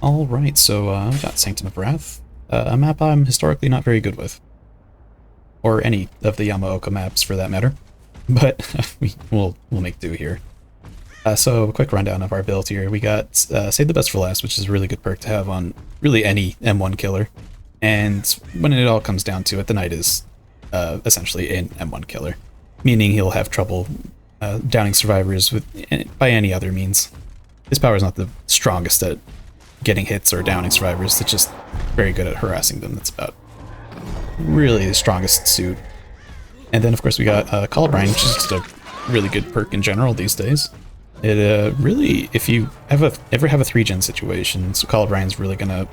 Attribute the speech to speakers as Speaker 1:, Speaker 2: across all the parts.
Speaker 1: Alright, so we got Sanctum of Wrath, a map I'm historically not very good with. Or any of the Yamaoka maps for that matter. But we'll make do here. So a quick rundown of our build here. We got Save the Best for Last, which is a really good perk to have on really any M1 killer. And when it all comes down to it, the Knight is essentially an M1 killer. Meaning he'll have trouble downing survivors by any other means. His power is not the strongest at getting hits or downing survivors, it's just very good at harassing them. That's about really the strongest suit. And then of course we got Colubrine, which is just a really good perk in general these days. It really, if you ever have a 3-gen situation, so Colubrine's really gonna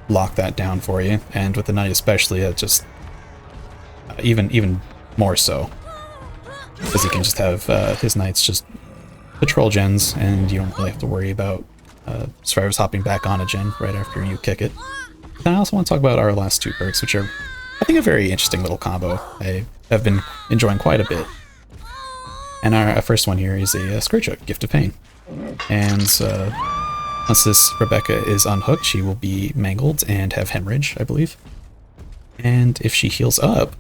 Speaker 1: lock that down for you, and with the Knight especially, it just even more so, because you can just have his Knights just patrol gens, and you don't really have to worry about survivors hopping back on a gen right after you kick it. And I also want to talk about our last two perks, which are, I think, a very interesting little combo I have been enjoying quite a bit. And our first one here is a Scourge Hook, Gift of Pain. And once this Rebecca is unhooked, she will be mangled and have hemorrhage, I believe. And if she heals up,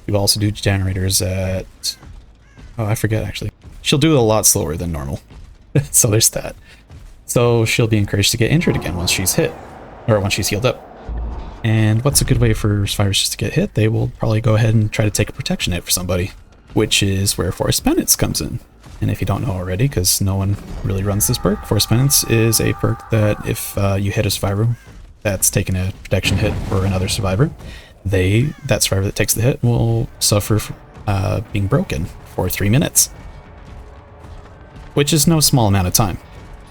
Speaker 1: you will also do generators at... oh, I forget, actually. She'll do it a lot slower than normal. So there's that. So she'll be encouraged to get injured again once she's hit, or once she's healed up. And what's a good way for survivors just to get hit? They will probably go ahead and try to take a protection hit for somebody, which is where Force Penance comes in. And if you don't know already, because no one really runs this perk, Force Penance is a perk that if you hit a survivor that's taken a protection hit for another survivor, that survivor that takes the hit will suffer being broken for 3 minutes, which is no small amount of time.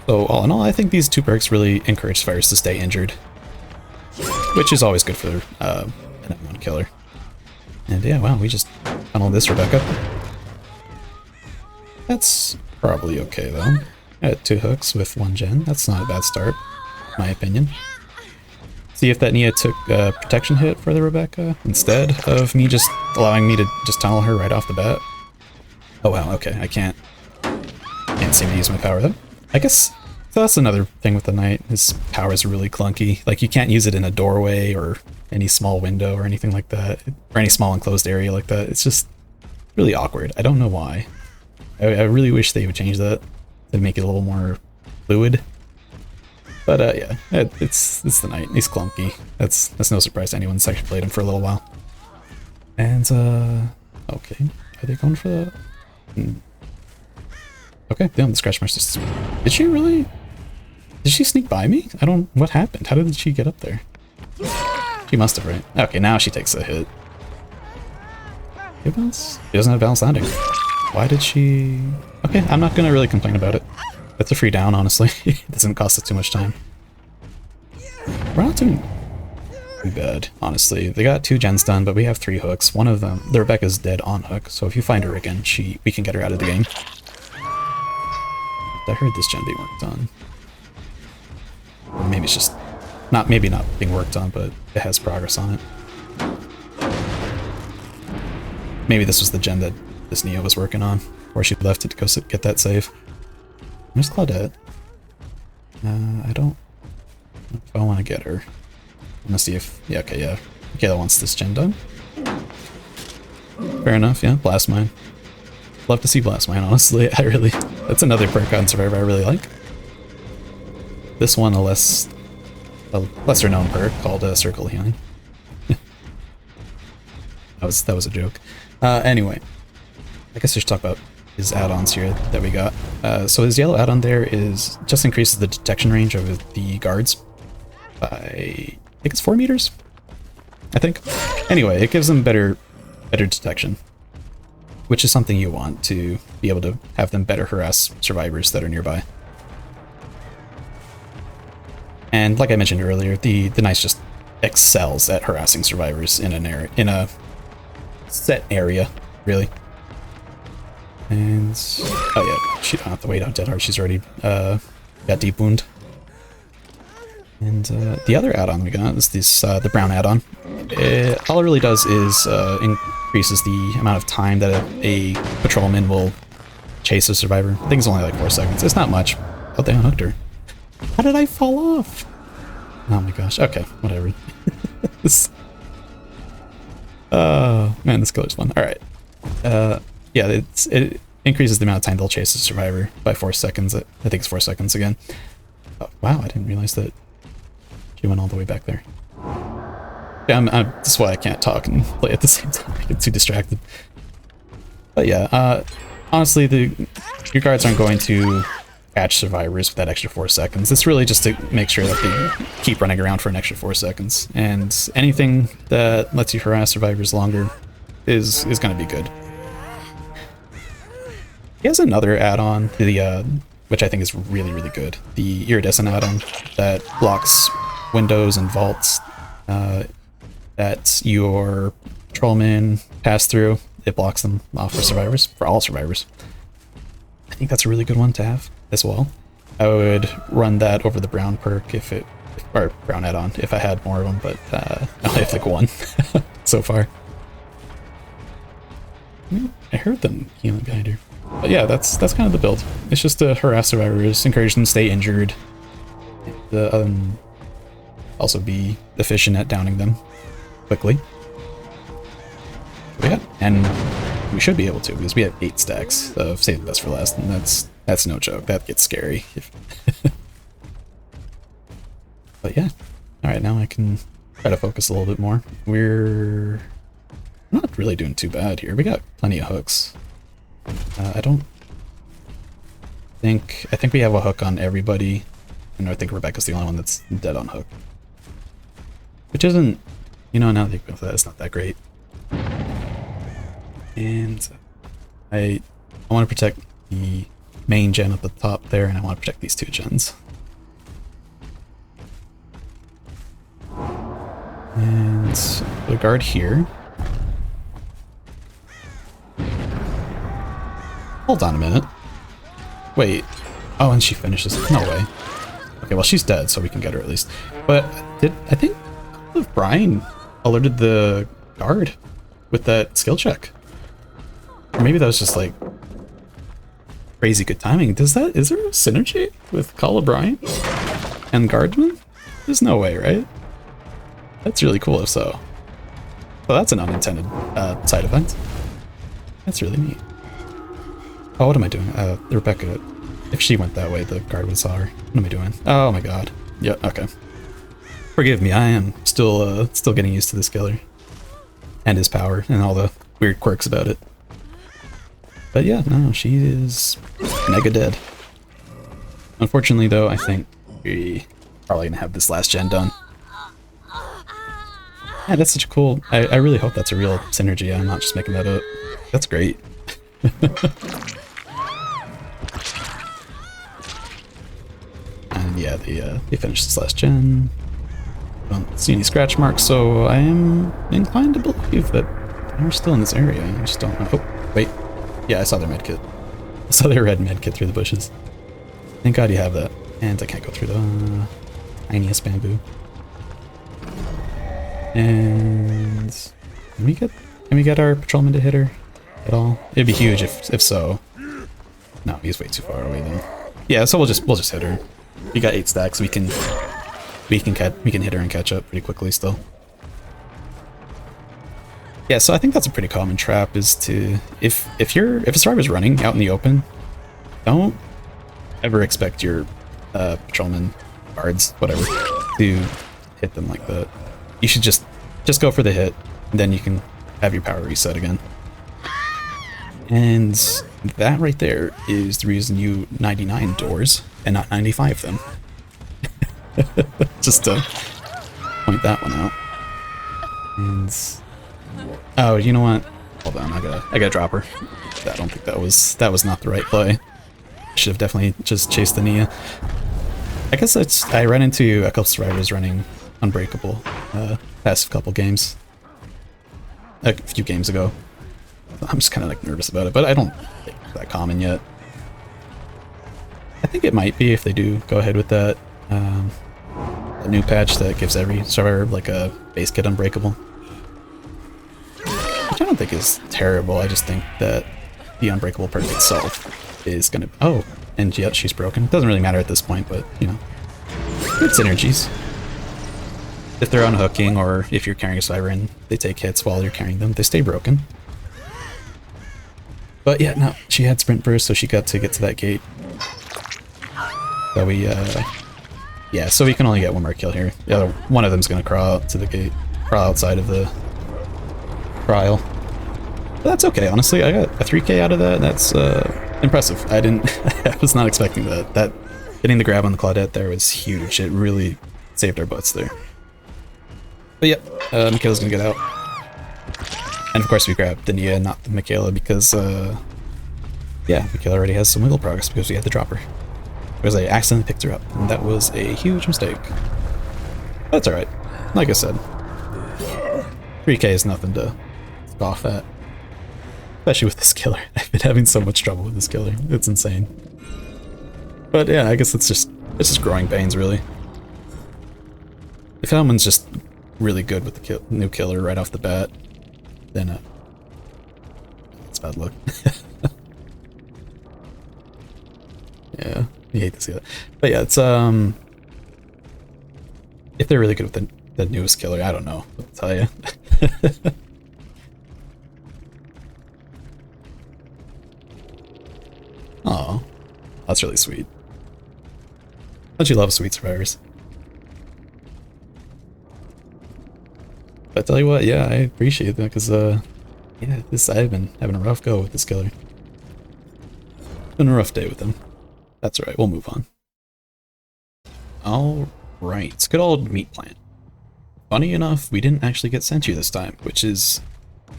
Speaker 1: So all in all, I think these two perks really encourage survivors to stay injured, which is always good for an M1 killer. And yeah, wow, we just funneled this Rebecca. That's probably okay though. At 2 hooks with 1 gen, that's not a bad start, in my opinion. See if that Nia took a protection hit for the Rebecca instead of me just allowing me to just tunnel her right off the bat. Oh wow, okay, I can't seem to use my power though. I guess, so that's another thing with the Knight, his power is really clunky. Like, you can't use it in a doorway or any small window or anything like that, or any small enclosed area like that. It's just really awkward. I don't know why. I really wish they would change that to make it a little more fluid. But yeah, it's the Knight. He's clunky. That's no surprise to anyone that's actually played him for a little while. And okay, are they going for that? Okay, damn, the Scratch Master. Did she really? Did she sneak by me? I don't. What happened? How did she get up there? She must have, right? Okay, now she takes a hit. Hit bounce? She doesn't have balance landing. Why did she? Okay, I'm not gonna really complain about it. It's a free down, honestly. It doesn't cost us too much time. We're not doing too bad, honestly. They got 2 gens done, but we have 3 hooks. One of them, the Rebecca's dead on hook, so if you find her again, we can get her out of the game. I heard this gen being worked on. Or maybe it's just maybe not being worked on, but it has progress on it. Maybe this was the gen that this Neo was working on, or she left it to go get that save. Where's Claudette? I don't know if I want to get her. I'm gonna see if... yeah, okay, yeah. Kayla wants this gen done. Fair enough, yeah. Blast Mine. Love to see Blast Mine, honestly. That's another perk on Survivor I really like. This one, a lesser known perk called Circle Healing. that was a joke. Anyway, I guess I should talk about his add-ons here that we got. So his yellow add-on there is just increases the detection range of the guards by, I think it's 4 meters? I think. Anyway, it gives them better detection, which is something you want to be able to have them better harass survivors that are nearby. And like I mentioned earlier, the Knight just excels at harassing survivors in a set area, really. And oh yeah, she don't have to wait out Dead Heart. She's already got Deep Wound. And the other add-on we got is this the brown add-on. All it really does is increases the amount of time that a patrolman will chase a survivor. I think it's only like 4 seconds. It's not much. Oh, they unhooked her. How did I fall off? Oh my gosh. Okay, whatever. This, oh man, this killer's fun. All right. Yeah, it increases the amount of time they'll chase a survivor by 4 seconds. I think it's 4 seconds again. Oh, wow, I didn't realize that she went all the way back there. Yeah, that's why I can't talk and play at the same time. I get too distracted. But yeah, honestly, your guards aren't going to catch survivors with that extra 4 seconds. It's really just to make sure that they keep running around for an extra 4 seconds. And anything that lets you harass survivors longer is going to be good. He has another add-on, which I think is really, really good. The iridescent add-on that blocks windows and vaults that your patrolmen pass through. It blocks them off for survivors, for all survivors. I think that's a really good one to have as well. I would run that over the brown perk or brown add-on if I had more of them, but I only have like one so far. I heard them healing behind her. But yeah, that's kind of the build. It's just to harass survivors, encourage them to stay injured, also be efficient at downing them quickly. But yeah, and we should be able to because we have 8 stacks of save the best for last, and that's no joke. That gets scary. But yeah, all right, now I can try to focus a little bit more. We're not really doing too bad here. We got plenty of hooks. I think we have a hook on everybody, and I think Rebecca's the only one that's dead on hook. Which isn't, now that I think of that, it's not that great. And I want to protect the main gen at the top there, and I want to protect these 2 gens. And the guard here. Hold on a minute. Wait. Oh, and she finishes. No way. Okay, well, she's dead, so we can get her at least. But I think Brian alerted the guard with that skill check. Or maybe that was just like crazy good timing. Is there a synergy with Call O'Brien and Guardsman? There's no way, right? That's really cool if so. Well, that's an unintended side effect. That's really neat. Oh, what am I doing? Rebecca, if she went that way, the guard would saw her. What am I doing? Oh my god. Yeah, okay. Forgive me, I am still getting used to this killer. And his power, and all the weird quirks about it. But yeah, no, she is mega dead. Unfortunately though, I think we probably gonna have this last gen done. Yeah, that's such a cool... I really hope that's a real synergy. I'm not just making that up. That's great. And yeah, they finished this last gen. Don't see any scratch marks, so I am inclined to believe that they're still in this area. I just don't know. Oh, wait. Yeah, I saw their medkit. I saw their red medkit through the bushes. Thank God you have that. And I can't go through the tiniest bamboo. And can we get our patrolman to hit her at all? It'd be huge if so. No, he's way too far away then. Yeah, so we'll just hit her. We got 8 stacks. We can hit her and catch up pretty quickly still. Yeah, so I think that's a pretty common trap is to if a survivor's running out in the open, don't ever expect your patrolman, guards, whatever, to hit them like that. You should just go for the hit, and then you can have your power reset again. And that right there is the reason you 99 doors and not 95 them. Just to point that one out. And oh, you know what? Hold on, I gotta drop her. I don't think that was not the right play. Should have definitely just chased the Nia. I guess I ran into a couple survivors running Unbreakable past couple games. A few games ago. I'm just kind of like nervous about it, but I don't think it's that common yet. I think it might be if they do go ahead with that a new patch that gives every survivor like a base kit Unbreakable. Which I don't think is terrible, I just think that the Unbreakable perk itself is gonna... Oh, and yet she's broken. Doesn't really matter at this point, but, you know. Good synergies. if they're unhooking or if you're carrying a Siren, they take hits while you're carrying them. They stay broken. But yeah, no, she had sprint burst, so she got to get to that gate. So we, yeah, so we can only get one more kill here. The other one of them's gonna crawl out to the gate, crawl outside of the trial. But that's okay, honestly. I got a 3k out of that. That's impressive. I was not expecting that. That getting the grab on the Claudette there was huge. It really saved our butts there. But yeah, Michaela's gonna get out. And of course we grabbed the Nia, not the Michaela, because yeah, Michaela already has some wiggle progress because we had to drop her. Because I accidentally picked her up, and that was a huge mistake. That's alright. Like I said, 3k is nothing to scoff at. Especially with this killer. I've been having so much trouble with this killer. It's insane. But yeah, I guess it's just growing pains, really. If Elman's just really good with the new killer right off the bat, then it's bad luck. Yeah, you hate to see that. But yeah, it's if they're really good with the newest killer, I don't know what to tell you. Oh, that's really sweet. Don't you love sweet survivors? But I tell you what, yeah, I appreciate that because yeah, I've been having a rough go with this killer. It's been a rough day with him. That's alright, we'll move on. Alright, it's good old meat plant. Funny enough, we didn't actually get sent here this time, which is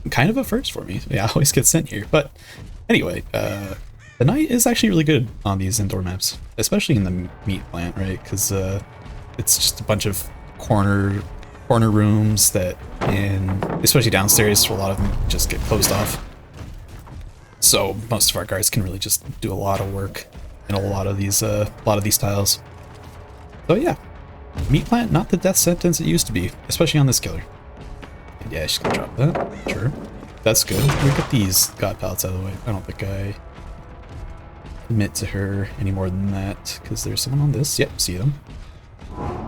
Speaker 1: kind of a first for me. Yeah, I always get sent here. But anyway, the night is actually really good on these indoor maps, especially in the meat plant, right? Because it's just a bunch of corner rooms that, especially downstairs, a lot of them just get closed off. So most of our guards can really just do a lot of work in a lot of these tiles. So yeah, meat plant, not the death sentence it used to be, especially on this killer. And yeah, she's gonna drop that. Sure, that's good. We get these god pallets out of the way. I don't think I commit to her any more than that because there's someone on this. Yep, see them.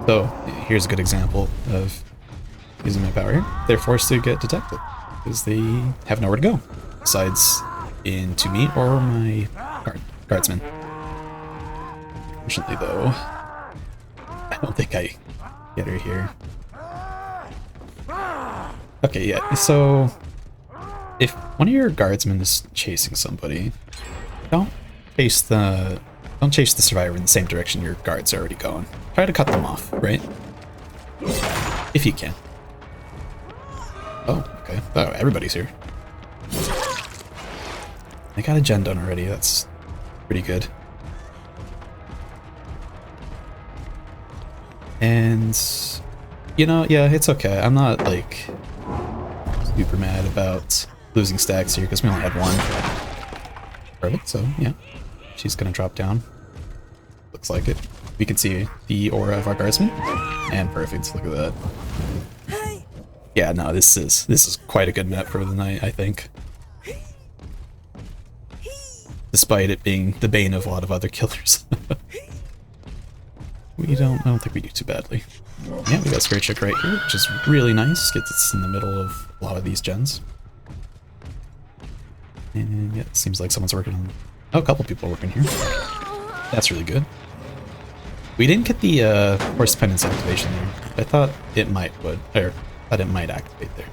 Speaker 1: So here's a good example of using my power here. They're forced to get detected because they have nowhere to go besides into me or my guardsman. Unfortunately though, I don't think I get her here. Okay, yeah, so if one of your guardsmen is chasing somebody, don't chase the survivor in the same direction your guards are already going. Try to cut them off, right? If you can. Oh, okay. Oh, everybody's here. I got a gen done already, that's pretty good. And, you know, yeah, it's okay. I'm not, like, super mad about losing stacks here, because we only had one. Perfect, so, yeah. She's gonna drop down. Looks like it. We can see the aura of our guardsman. And perfect, look at that. Yeah, no, this is quite a good map for the night, I think. Despite it being the bane of a lot of other killers. I don't think we do too badly. Yeah, we got Spirit Check right here, which is really nice. Gets us in the middle of a lot of these gens. And yeah, it seems like someone's working on... Oh, a couple people are working here. That's really good. We didn't get the Horse Penance activation there. I thought it might activate there.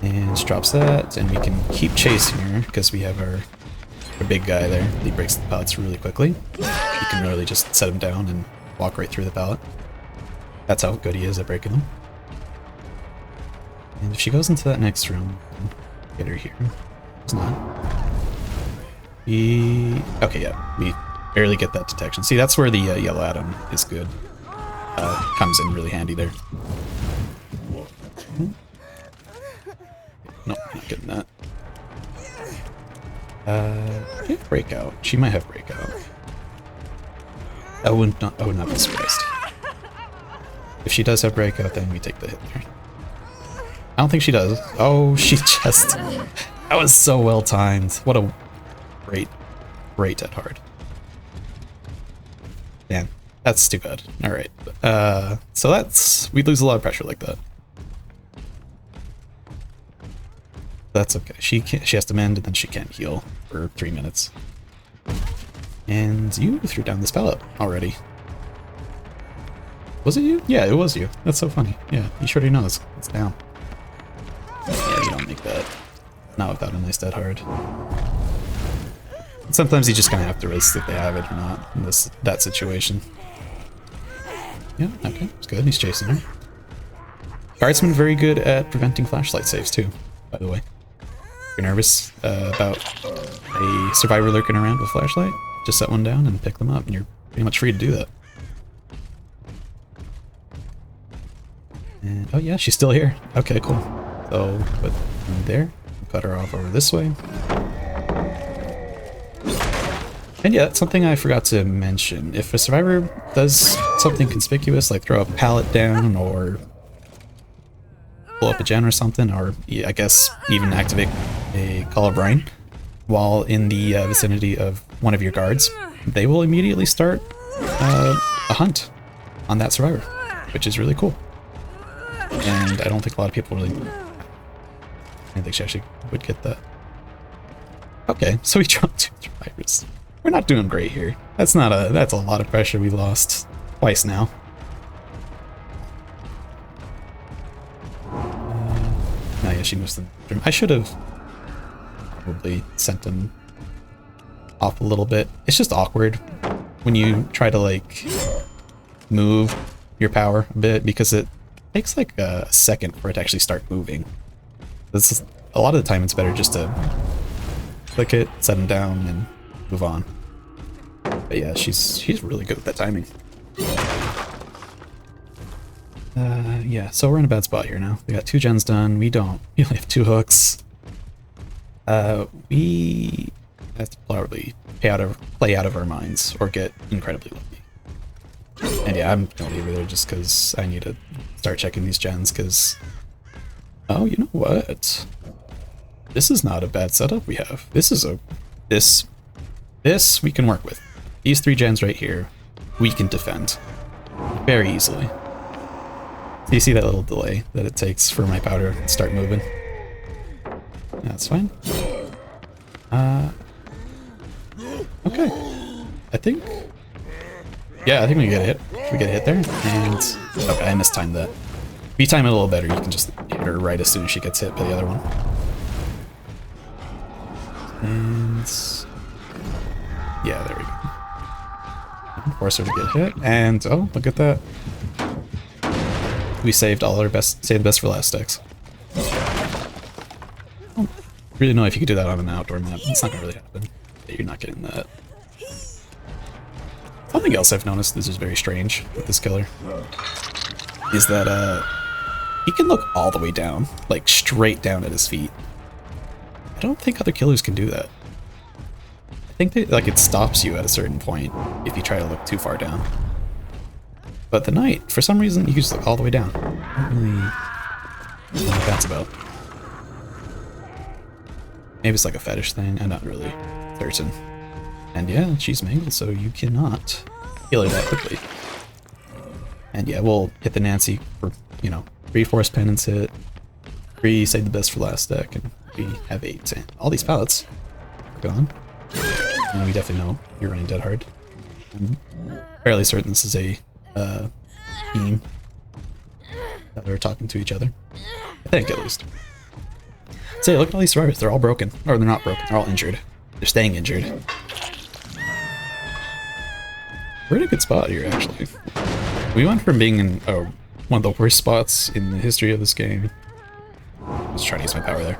Speaker 1: And just drops that, and we can keep chasing her because we have our big guy there. He breaks the pallets really quickly. You can really just set him down and walk right through the pallet. That's how good he is at breaking them. And if she goes into that next room, get her here. It's not. Okay, yeah, we barely get that detection. See, that's where the yellow add-on is good. Comes in really handy there. Nope, not getting that. She have breakout. She might have breakout. I would not be surprised. If she does have breakout, then we take the hit there. I don't think she does. Oh, she just... That was so well timed. What a great at hard. Man, That's too bad. Alright. So we lose a lot of pressure like that. That's okay. She has to mend and then she can't heal for 3 minutes. And you threw down this pallet already. Was it you? Yeah, it was you. That's so funny. Yeah, you sure do know it's down. Yeah, you don't make that. Not without a nice dead hard. Sometimes you just kind of have to risk if they have it or not in that situation. Yeah, okay, it's good. He's chasing her. Guardsman very good at preventing flashlight saves too, by the way. If you're nervous about a survivor lurking around with a flashlight, just set one down and pick them up, and you're pretty much free to do that. And oh yeah, she's still here. Okay, cool. So put them there, cut her off over this way. And yeah, that's something I forgot to mention. If a survivor does something conspicuous, like throw a pallet down or blow up a gen or something, or I guess even activate a Call of Brine while in the vicinity of one of your guards, they will immediately start a hunt on that survivor, which is really cool. And I don't think a lot of people really... I think she actually would get that. Okay, so we dropped 2 survivors. We're not doing great here. That's a lot of pressure we lost twice now. Oh yeah, she moves them. I should have probably sent them off a little bit. It's just awkward when you try to like move your power a bit because it takes like a second for it to actually start moving. A lot of the time it's better just to click it, set them down, and move on. But yeah, she's really good at that timing. Yeah, so we're in a bad spot here now. We got 2 gens done. We don't. We only have 2 hooks. We have to probably play out of our minds or get incredibly lucky. And yeah, I'm gonna leave her there just because I need to start checking these gens because... Oh, you know what? This is not a bad setup we have. This we can work with. These 3 gens right here, we can defend very easily. So you see that little delay that it takes for my powder to start moving? That's fine. Okay. I think we get a hit. We get a hit there, and okay, I mistimed that. If you time it a little better, you can just hit her right as soon as she gets hit by the other one. And yeah, there we go. Force her to get hit, and oh, look at that. We saved all our best, saved the best for last stacks. I don't really know if you could do that on an outdoor map. It's not gonna really happen. You're not getting that. Something else I've noticed, this is very strange with this killer, is that he can look all the way down, like straight down at his feet. I don't think other killers can do that. I think that like it stops you at a certain point if you try to look too far down. But the Knight, for some reason, you can just look all the way down. I don't really know what that's about. Maybe it's like a fetish thing, I'm not really certain. And yeah, she's mangled, so you cannot kill her that quickly. And yeah, we'll hit the Nancy for, 3 Force Penance hit, 3 Save the Best for last deck, and we have 8. And all these pallets are gone. And we definitely know you're running dead hard. I'm fairly certain this is a team that are talking to each other. I think, at least. So yeah, look at all these survivors. They're all broken. Or they're not broken. They're all injured. They're staying injured. We're in a good spot here, actually. We went from being in one of the worst spots in the history of this game. I was trying to use my power there.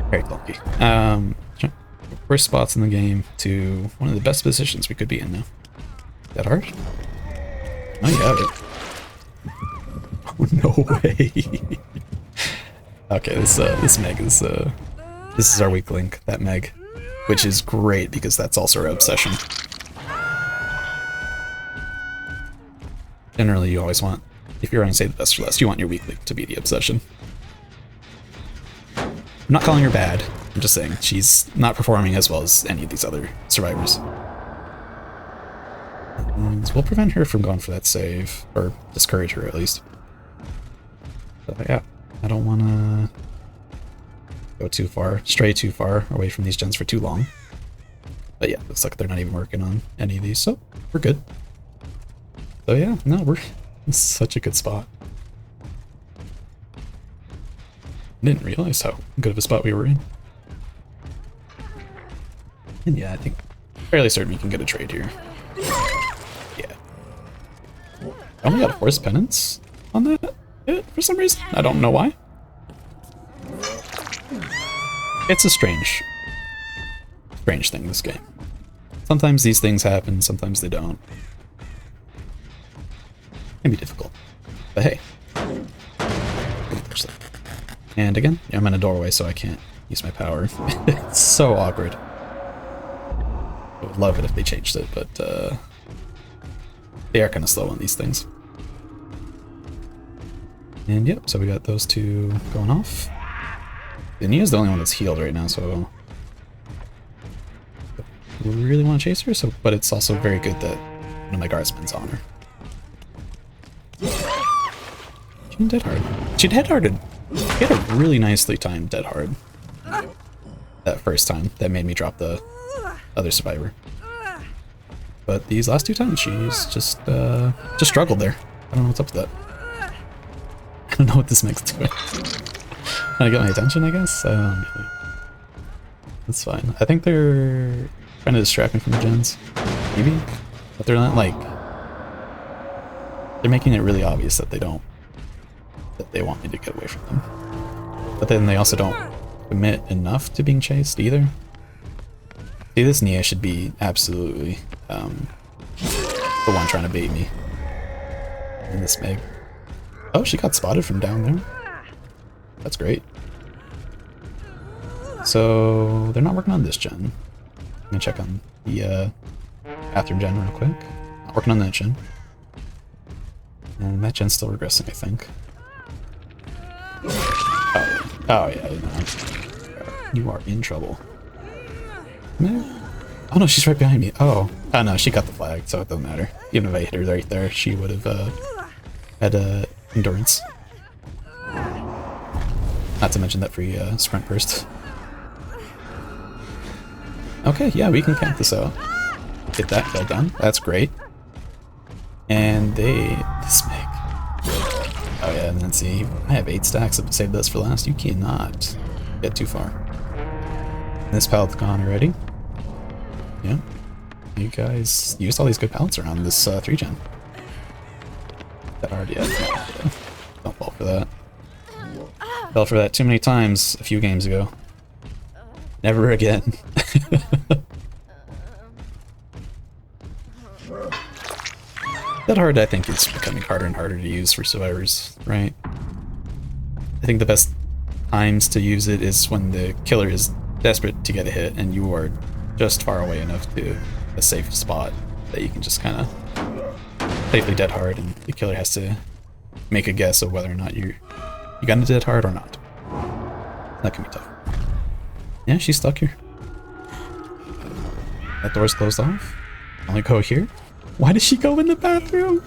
Speaker 1: Very clunky. Worst spots in the game to one of the best positions we could be in now. That hard? Oh, you have it. Oh, no way. Okay, this Meg is this is our weak link, that Meg, which is great because that's also our obsession. Generally, you always want, if you're running Save the Best for Last, you want your weak link to be the obsession. I'm not calling her bad. I'm just saying she's not performing as well as any of these other survivors. And So we'll prevent her from going for that save, or discourage her at least. But yeah, I don't want to go too far, stray too far away from these gens for too long. But yeah, looks like they're not even working on any of these, so we're good. So yeah, no, we're in such a good spot. Didn't realize how good of a spot we were in. And yeah, I think fairly certain we can get a trade here. Yeah. I only got a Force Penance on that for some reason. I don't know why. It's a strange thing, this game. Sometimes these things happen, sometimes they don't. Can be difficult. But hey. And again, I'm in a doorway, so I can't use my power. It's so awkward. I would love it if they changed it, but they are kind of slow on these things. And yep, so we got those two going off. And Nia's the only one that's healed right now, so we really want to chase her. So, but it's also very good that one of my guardsmen's on her. She didn't dead hard. She dead harded. She had a really nicely timed dead hard that first time. That made me drop the other survivor. But these last two times, she's just struggled there. I don't know what's up with that. I don't know what this makes to it. Trying to get my attention, I guess? That's fine. I think they're trying to distract me from the gens. Maybe? But they're not like... They're making it really obvious that they don't... that they want me to get away from them. But then they also don't commit enough to being chased either. See, this Nia should be absolutely the one trying to bait me. And this Meg. Oh, she got spotted from down there. That's great. So they're not working on this gen. I'm gonna check on the bathroom gen real quick. Not working on that gen. And that gen's still regressing, I think. Oh yeah, you are in trouble. Oh no, she's right behind me. Oh no, she got the flag, so it doesn't matter. Even if I hit her right there, she would have had endurance. Not to mention that free sprint burst. Okay, yeah, we can count this out. Get that kill done. That's great. And this Meg. Oh yeah, and then see, I have 8 stacks to save this for last. You cannot get too far. This pallet's gone already. Yeah. You guys used all these good pallets around this 3-gen. That hard yet. Yeah. Don't fall for that. Fell for that too many times a few games ago. Never again. That hard, I think, is becoming harder and harder to use for survivors, right? I think the best times to use it is when the killer is desperate to get a hit and you are just far away enough to a safe spot that you can just kind of safely dead hard, and the killer has to make a guess of whether or not you got a dead hard or not. That can be tough. Yeah, she's stuck here. That door's closed off. Only go here. Why did she go in the bathroom?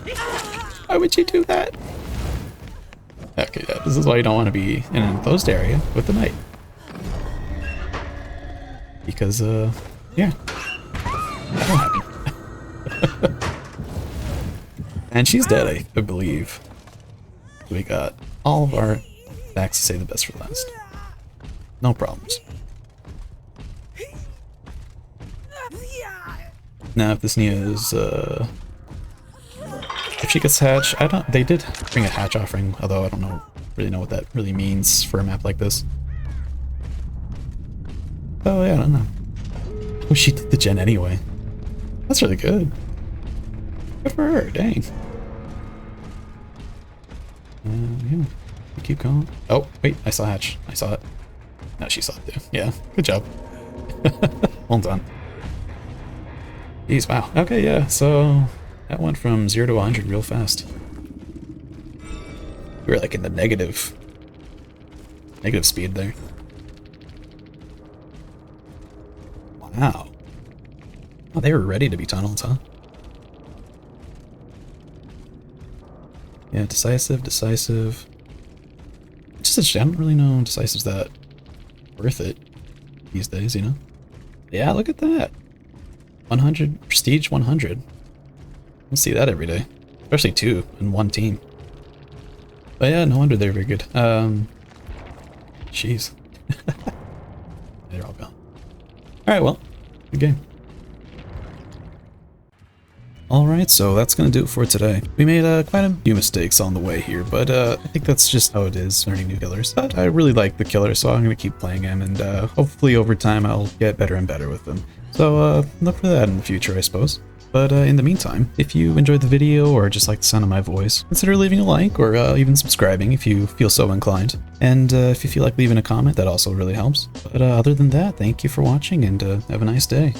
Speaker 1: Why would she do that? Okay, yeah, this is why you don't want to be in an enclosed area with the knight. Because, yeah. That'll happen. And she's dead, I believe. We got all of our stacks to save the best for last. No problems. Now, if this Nia is, if she gets hatch, they did bring a hatch offering, although I don't really know what that really means for a map like this. Oh yeah, I don't know. Oh, she did the gen anyway. That's really good. Good for her, dang. Yeah, we keep going. Oh, wait, I saw hatch. I saw it. No, she saw it too. Yeah, good job. Well done. Jeez, wow. Okay, yeah, so that went from 0 to 100 real fast. We were like in the negative speed there. Wow. Oh, they were ready to be tunneled, huh? Yeah, decisive, decisive. It's just I don't really know decisive's that worth it these days, you know? Yeah, look at that. 100, prestige 100. Don't see that every day. Especially two in one team. But yeah, no wonder they're very good. Jeez. They're all gone. Alright, well, good game. Alright, so that's gonna do it for today. We made quite a few mistakes on the way here, but I think that's just how it is learning new killers. But I really like the killer, so I'm gonna keep playing him, and hopefully over time I'll get better and better with them. So look for that in the future, I suppose. But in the meantime, if you enjoyed the video or just like the sound of my voice, consider leaving a like or even subscribing if you feel so inclined. And if you feel like leaving a comment, that also really helps. But other than that, thank you for watching and have a nice day.